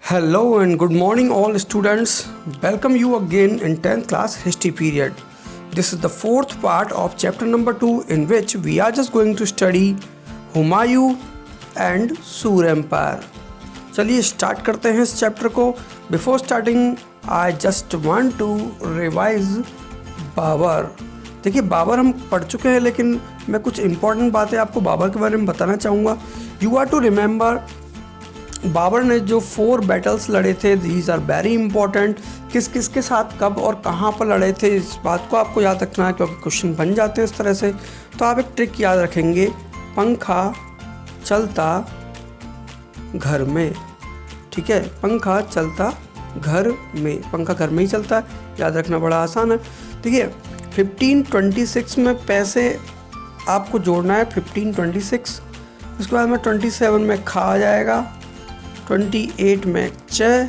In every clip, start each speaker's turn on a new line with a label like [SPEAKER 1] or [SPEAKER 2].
[SPEAKER 1] Hello and good morning all students. Welcome you again in 10th class history period. This is the fourth part of chapter number 2 in which we are just going to study Humayun and Sur empire. चलिए start करते हैं इस chapter को. Before starting I just want to revise Babur. देखिए बाबर हम पढ़ चुके हैं लेकिन मैं कुछ इंपॉर्टेंट बातें आपको बाबर के बारे में बताना चाहूँगा. You are to remember Babur ने जो 4 बैटल्स लड़े थे, दीज आर वेरी इंपॉर्टेंट. किस किस के साथ कब और कहाँ पर लड़े थे, इस बात को आपको याद रखना है क्योंकि क्वेश्चन बन जाते हैं इस तरह से. तो आप एक ट्रिक याद रखेंगे, पंखा चलता घर में. ठीक है, पंखा चलता घर में, पंखा घर में ही चलता है, याद रखना बड़ा आसान है. देखिए 1526 में पैसे आपको जोड़ना है, 1526. उसके बाद में 27 में खा आ जाएगा, 28 में च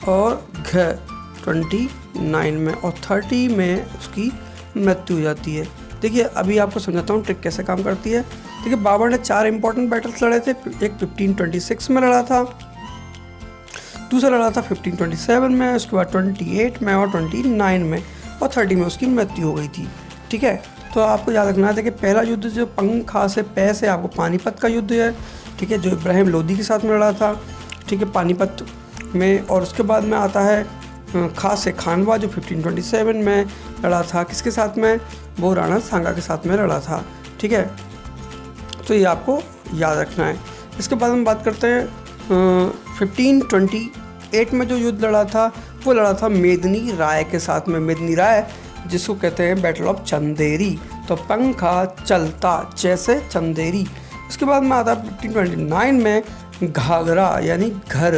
[SPEAKER 1] और घ 29 में और 30 में उसकी मृत्यु हो जाती है. देखिए अभी आपको समझाता हूँ ट्रिक कैसे काम करती है. देखिए बाबर ने 4 इंपॉर्टेंट बैटल्स लड़े थे. एक 1526 में लड़ा था, दूसरा लड़ा था 1527 में, उसके बाद 28 में और 29 में और 30 में उसकी मृत्यु हो गई थी. ठीक है, तो आपको याद रखना है कि पहला युद्ध जो पंखा से पै से आपको पानीपत का युद्ध है. ठीक है, जो इब्राहिम लोदी के साथ में लड़ा था. ठीक है, पानीपत में. और उसके बाद में आता है खा से खानवा जो 1527 में लड़ा था. किसके साथ में? वो राणा सांगा के साथ में लड़ा था. ठीक है, तो ये आपको याद रखना है. इसके बाद हम बात करते हैं 1528 में जो युद्ध लड़ा था वो लड़ा था मेदिनी राय के साथ में. मेदिनी राय जिसको कहते हैं बैटल ऑफ चंदेरी. तो पंखा चलता जैसे चंदेरी. उसके बाद में आता है 1529 में घाघरा यानी घर.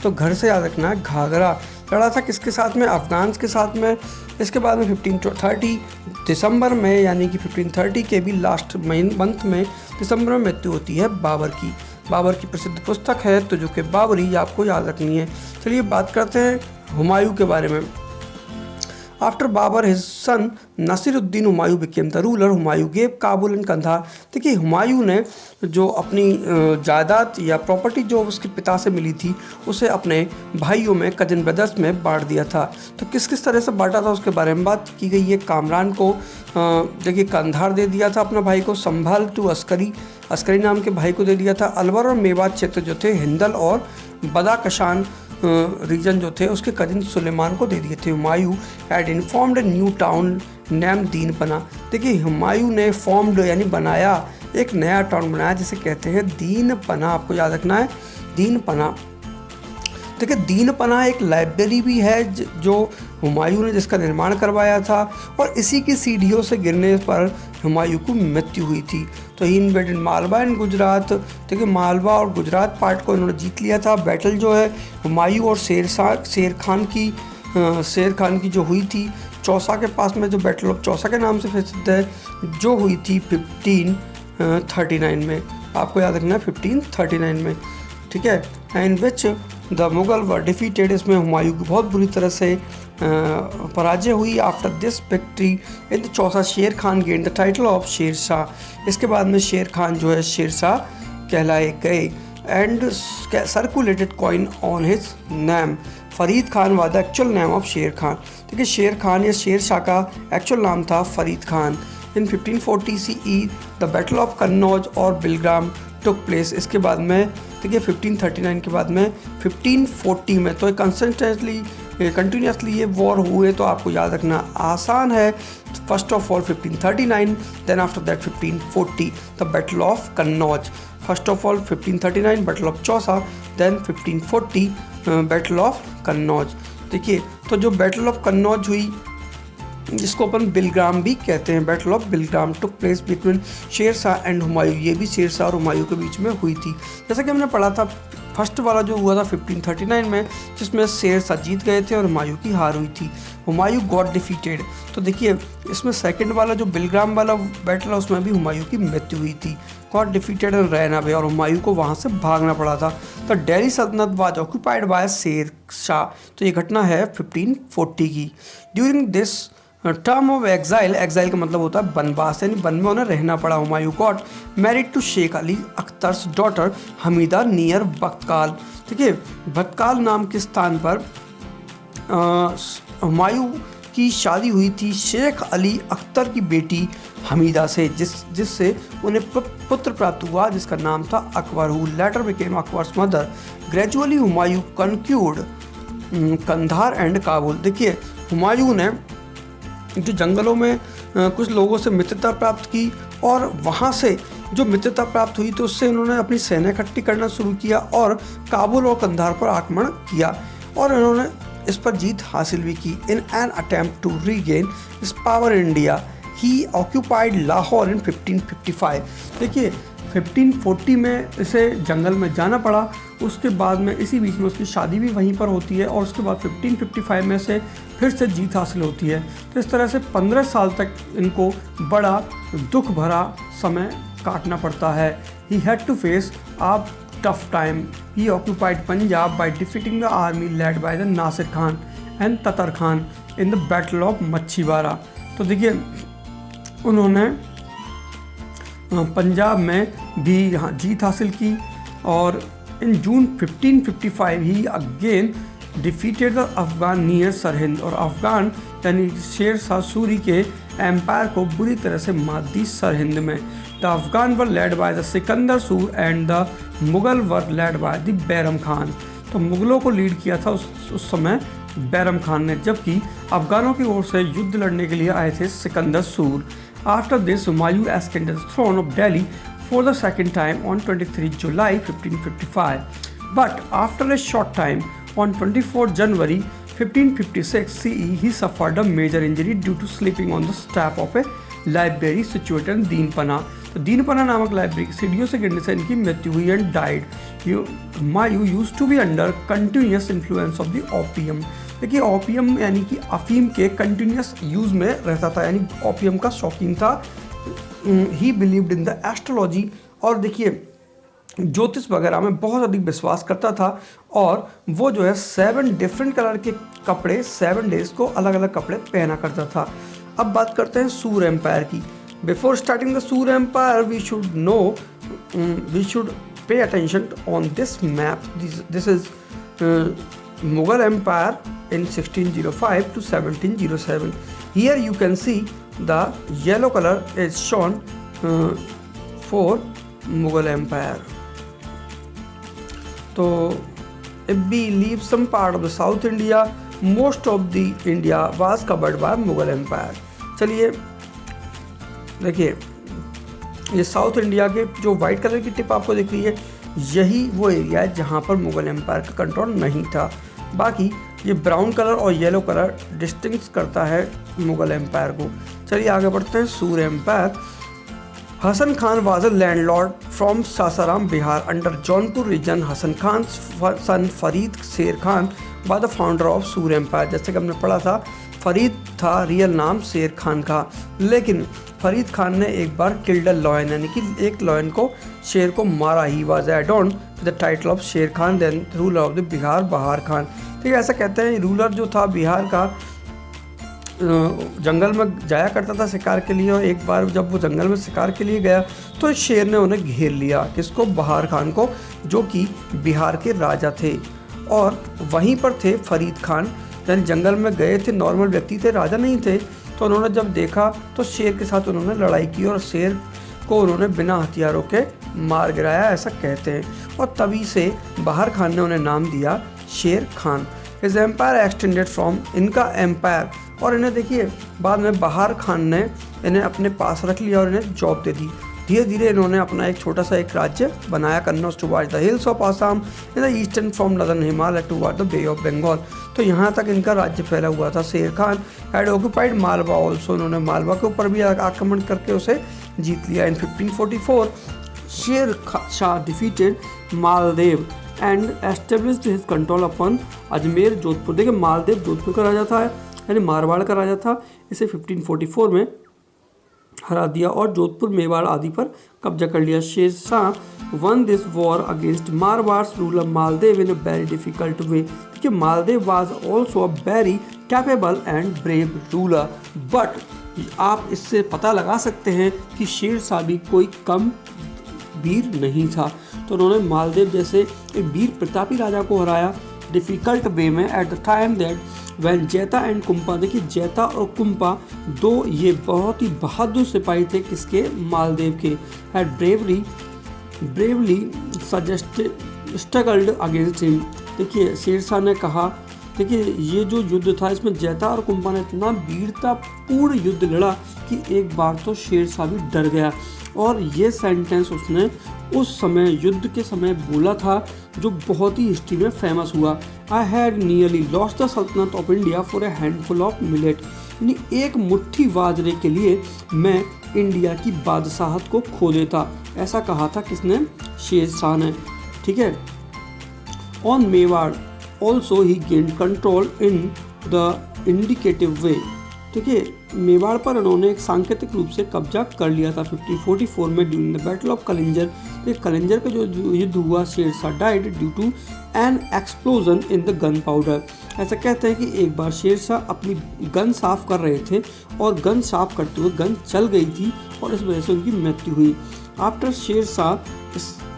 [SPEAKER 1] तो घर से याद रखना है, घाघरा लड़ा था किसके साथ में? अफगान के साथ में. इसके बाद में 1530 दिसंबर में यानी कि 1530 के भी लास्ट मंथ में दिसंबर में मृत्यु होती है बाबर की. बाबर की प्रसिद्ध पुस्तक है तो जो कि बाबरी आपको याद रखनी है. चलिए बात करते हैं हुमायूं के बारे में. After Babur his son Nasiruddin Humayun became the ruler. Humayun gave Kabul and Kandahar. देखिए हुमायूं ने जो अपनी जायदाद या प्रॉपर्टी जो उसके पिता से मिली थी उसे अपने भाइयों में, कजिन ब्रदर्स में बांट दिया था. तो किस किस तरह से बांटा था उसके बारे में बात की गई है. कामरान को देखिए कंधार दे दिया था अपना भाई को. संभाल टू अस्करी नाम के भाई को दे दिया था. अलवर और मेवात क्षेत्र जो थे हिंदल और बदाकशान रीजन जो थे उसके कजिन सुलेमान को दे दिए थे. Humayun had informed a new town name Dinpanah. देखिए हुमायूं ने फॉर्म्ड यानी बनाया, एक नया टाउन बनाया जिसे कहते हैं दीनपना. आपको याद रखना है दीनपना. देखिए दीनपना एक लाइब्रेरी भी है जो हुमायूं ने जिसका निर्माण करवाया था और इसी की सीढ़ियों से गिरने पर हुमायूं को मृत्यु हुई थी. तो ही इन्वेडेड मालवा एंड गुजरात. देखिए मालवा और गुजरात पार्ट को इन्होंने जीत लिया था. बैटल जो है हुमायूं और शेर खान की जो हुई थी चौसा के पास में, जो बैटल ऑफ चौसा के नाम से प्रसिद्ध है, जो हुई थी 1539 में. आपको याद रखना है 1539 में. ठीक है, in which the Mughal were defeated. इसमें हुमायूं की बहुत बुरी तरह से पराजय हुई. After this victory in the Chausa Sher Khan gain the title of Sher Shah. इसके बाद में शेर खान जो है शेर शाह कहलाए गए. And circulated coin on his name. Farid Khan was the actual name of Sher Khan. देखिए शेर खान या शेर शाह का एक्चुअल नाम था फरीद खान. इन 1540 CE the battle of Kannauj और बिलग्राम टुक प्लेस. इसके बाद में देखिए 1539 के बाद में 1540 में तो कंटिन्यूसली ये वॉर हुए. तो आपको याद रखना आसान है. First of all 1539, then after that 1540 the battle of Kannauj. First of all 1539 battle of Chausa, then 1540 battle of Kannauj. देखिए तो जो बैटल ऑफ कन्नौज हुई जिसको अपन बिलग्राम भी कहते हैं, battle of Bilgram took place between Sher Shah and Humayun. ये भी शेर शाह और हुमायूं के बीच में हुई थी. जैसा कि हमने पढ़ा था फर्स्ट वाला जो हुआ था 1539 में जिसमें शेर शाह जीत गए थे और हुमायूं की हार हुई थी. Humayun got defeated. तो देखिए इसमें सेकंड वाला जो बिलग्राम वाला बैटल है उसमें भी हुमायूं की मृत्यु हुई थी. Got defeated and ran away. और हुमायूं को वहाँ से भागना पड़ा था. तो दिल्ली सल्तनत was occupied by Sher Shah. तो ये घटना है 1540 की. During this term of exile, exile का मतलब होता है वनवास, यानी वन में उन्हें रहना पड़ा। Humayun got married to Sheikh Ali Akhtar's daughter Hamida near Bakkal. देखिए बक्काल नाम के स्थान पर हुमायूं की शादी हुई थी शेख अली अख्तर की बेटी हमीदा से, जिससे उन्हें पुत्र प्राप्त हुआ जिसका नाम था Akbar, who later became Akbar's mother. Gradually Humayun conquered Kandahar and Kabul. देखिए हुमायूं ने जो जंगलों में कुछ लोगों से मित्रता प्राप्त की और वहाँ से जो मित्रता प्राप्त हुई तो उससे उन्होंने अपनी सेना इकट्ठी करना शुरू किया और काबुल और कंधार पर आक्रमण किया और इन्होंने इस पर जीत हासिल भी की। In an attempt to regain his power India he occupied Lahore in 1555। देखिए 1540 में इसे जंगल में जाना पड़ा, उसके बाद में इसी बीच में उसकी शादी भी वहीं पर होती है और उसके बाद 1555 में से फिर से जीत हासिल होती है। तो इस तरह से 15 साल तक इनको बड़ा दुख भरा समय काटना पड़ता है। He had to face a tough time. He occupied Punjab by defeating the army led by the Nasir Khan and Tatar Khan in the battle of Machhiwara. तो देखिए उन्होंने पंजाब में भी यहाँ जीत हासिल की और in June 1555 he again defeated the Afghan near Sirhind, और अफगान यानी शेर शाह सूरी के एम्पायर को बुरी तरह से मात दी सरहिंद में। The Afghan were led by the Sikandar Sur and the Mughal were led by the Bairam Khan. तो मुगलों को लीड किया था उस समय बैरम खान ने, जबकि अफगानों की ओर से युद्ध लड़ने के लिए आए थे सिकंदर सूर। After this, Humayun ascended the throne of Delhi for the second time on 23 July 1555. But after a short time, on 24 January 1556 CE, he suffered a major injury due to sleeping on the step of a library situated in Dinpanah. तो दीनपना नामक library की सीढ़ियों से गिरने से इनकी मृत्यु हुई and died. Humayun used to be under continuous influence of the opium. देखिए ओपियम यानी कि अफीम के कंटिन्यूस यूज़ में रहता था, यानी ओपियम का शौकीन था। ही बिलीव्ड इन द एस्ट्रोलॉजी, और देखिए ज्योतिष वगैरह में बहुत अधिक विश्वास करता था और वो जो है 7 डिफरेंट कलर के कपड़े 7 डेज को अलग अलग कपड़े पहना करता था। अब बात करते हैं सूर एम्पायर की। Before starting the Sur empire we should pay attention on this map. This is Mughal Empire in 1605 to 1707. Here you can see the yellow color is shown for Mughal Empire. So if we leave some part of the South India, most of the India was covered by Mughal Empire. चलिए देखिए ये south India के जो white colour की tip आपको दिख रही है, यही वो एरिया है जहाँ पर मुग़ल एम्पायर का कंट्रोल नहीं था। बाकी ये ब्राउन कलर और येलो कलर डिस्टिंग्विश करता है मुग़ल एम्पायर को। चलिए आगे बढ़ते हैं। Sur empire. Hasan Khan was a landlord from Sasaram Bihar under Jaunpur region. Hasan Khan son Farid Sher Khan was the founder of Sur empire. जैसे कि हमने पढ़ा था फरीद था रियल नाम शेर खान का, लेकिन फरीद खान ने एक बार किल्ड अ लॉयन यानी कि एक लॉयन को शेर को मारा। He was add on the title of Sher Khan then ruler of the Bihar Bahar Khan. ठीक है, ऐसा कहते हैं रूलर जो था बिहार का जंगल में जाया करता था शिकार के लिए, और एक बार जब वो जंगल में शिकार के लिए गया तो शेर ने उन्हें घेर लिया। किसको? बहार खान को, जो कि बिहार के राजा थे। और वहीं पर थे फरीद खान, यानी जंगल में गए थे, नॉर्मल व्यक्ति थे, राजा नहीं थे। तो उन्होंने जब देखा तो शेर के साथ उन्होंने लड़ाई की और शेर को उन्होंने बिना हथियारों के मार गिराया, ऐसा कहते हैं। और तभी से बहार खान ने उन्हें नाम दिया Sher Khan. His empire extended from, इनका एम्पायर, और इन्हें देखिए बाद में बहार खान ने इन्हें अपने पास रख लिया और इन्हें जॉब दे दी। धीरे धीरे इन्होंने अपना एक छोटा सा एक राज्य बनाया, Kannauj toward the hills of Assam in the eastern from northern Himalaya toward the bay of Bengal. तो यहाँ तक इनका राज्य फैला हुआ था। Sher Khan had occupied Malwa also, इन्होंने मालवा के ऊपर भी आक्रमण करके उसे जीत लिया। इन 1544 Sher Shah defeated Maldev and established his control upon Ajmer Jodhpur. देखिए मालदेव जोधपुर का राजा था, यानी मारवाड़ का राजा था। इसे 1544 में हरा दिया और जोधपुर, मेवाड़ आदि पर कब्जा कर लिया। Sher Shah won this war against Marwar's ruler Maldev in a very difficult way. देखिए Maldev was also a very capable and brave ruler, but आप इससे पता लगा सकते हैं कि शेर शाह भी कोई कम वीर नहीं था। तो उन्होंने मालदेव जैसे एक वीर प्रतापी राजा को हराया डिफ़िकल्ट वे में at the time that when जैता एंड कुंपा। देखिए जैता और कुंपा दो ये बहुत ही बहादुर सिपाही थे किसके, मालदेव के। Had bravely struggled against him. देखिए शेर शाह ने कहा, देखिए ये जो युद्ध था इसमें जैता और कुंपा ने इतना वीरतापूर्ण युद्ध लड़ा कि एक बार तो शेर शाह भी डर गया। और ये सेंटेंस उसने उस समय युद्ध के समय बोला था जो बहुत ही हिस्ट्री में फेमस हुआ। I had nearly lost the sultanate of India for a handful of millet. यानी एक मुट्ठी बाजरे के लिए मैं इंडिया की बादशाहत को खो देता, ऐसा कहा था किसने, शेर शाह ने। ठीक है। On Mewar also he gain control in the indicative way. देखिए मेवाड़ पर उन्होंने एक सांकेतिक रूप से कब्जा कर लिया था 1544 में during the battle of Kalinjar. तो कलिंजर का जो युद्ध हुआ, Sher Shah died due to an explosion in the gun powder. ऐसा कहते हैं कि एक बार शेर शाह अपनी गन साफ कर रहे थे और गन साफ करते हुए गन चल गई थी और इस वजह से उनकी मृत्यु हुई। After Sher Shah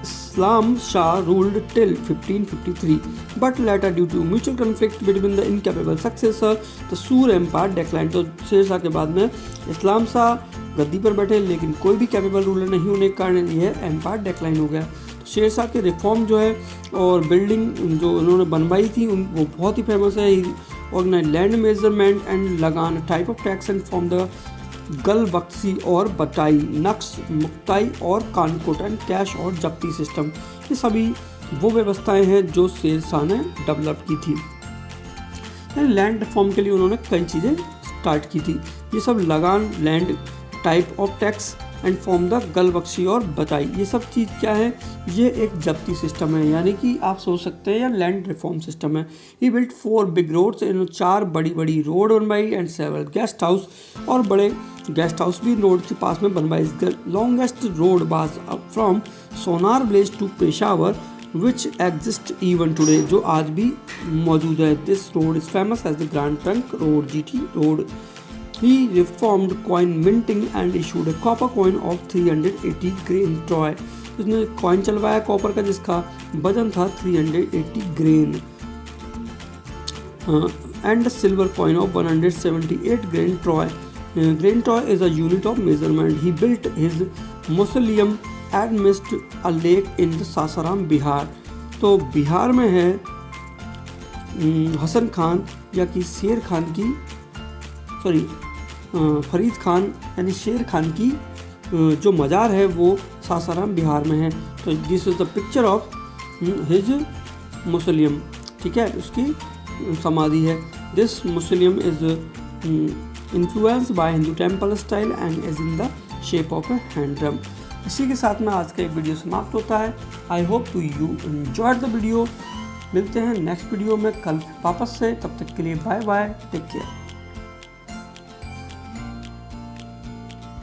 [SPEAKER 1] Islam Shah ruled till 1553, but later due to mutual conflict between the incapable successor, the Sur Empire declined। तो शेर शाह के बाद में इस्लाम शाह गद्दी पर बैठे लेकिन कोई भी कैपेबल रूलर नहीं होने के कारण यह एम्पायर डेक्लाइन हो गया। तो शेर शाह के रिफॉर्म जो है और बिल्डिंग जो उन्होंने बनवाई थी वो बहुत ही फेमस है। ऑर्गेनाइज लैंड मेजरमेंट एंड लगान type of tax and from the गल बक्सी और बटाई, नक्श, मुक्ताई और कानकोट एंड कैश और जब्ती सिस्टम। ये सभी वो व्यवस्थाएं हैं जो शेर शाह ने डेवलप की थी। लैंड रिफॉर्म के लिए उन्होंने कई चीज़ें स्टार्ट की थी। ये सब लगान, land type of tax and from the गल बख्शी और बटाई, ये सब चीज़ क्या है, ये एक जब्ती सिस्टम है, यानी कि आप सोच सकते हैं या लैंड रिफॉर्म सिस्टम है। ही बिल्ट 4 बिग रोड्स, इन 4 बड़ी बड़ी रोड बनवाई एंड सेवरल गेस्ट हाउस, और बड़े गेस्ट हाउस भी रोड के पास में बनवाई। Longest road was from Sonar village to Peshawar which exist even today, जो आज भी मौजूद है। This road is famous as the grand trunk road, GT road. He reformed coin minting and issued a copper coin of 380 grain troy। उसने coin चलवाया copper का जिसका वजन था 380 grain, and a silver coin of 178 grain troy। Grain troy is a unit of measurement। He built his mausoleum amidst a lake in the Sasaram, Bihar. तो बिहार में है हसन खान या कि शेर खान की, सॉरी फरीद खान यानी शेर खान की जो मज़ार है वो सासाराम बिहार में है। तो this is the picture of his mausoleum. ठीक है, उसकी समाधि है। This mausoleum is influenced by Hindu temple style and is in the shape of A hand drum. इसी के साथ में आज का एक वीडियो समाप्त होता है। I hope to you enjoyed the video. मिलते हैं नेक्स्ट वीडियो में कल वापस से, तब तक के लिए बाय बाय, टेक केयर।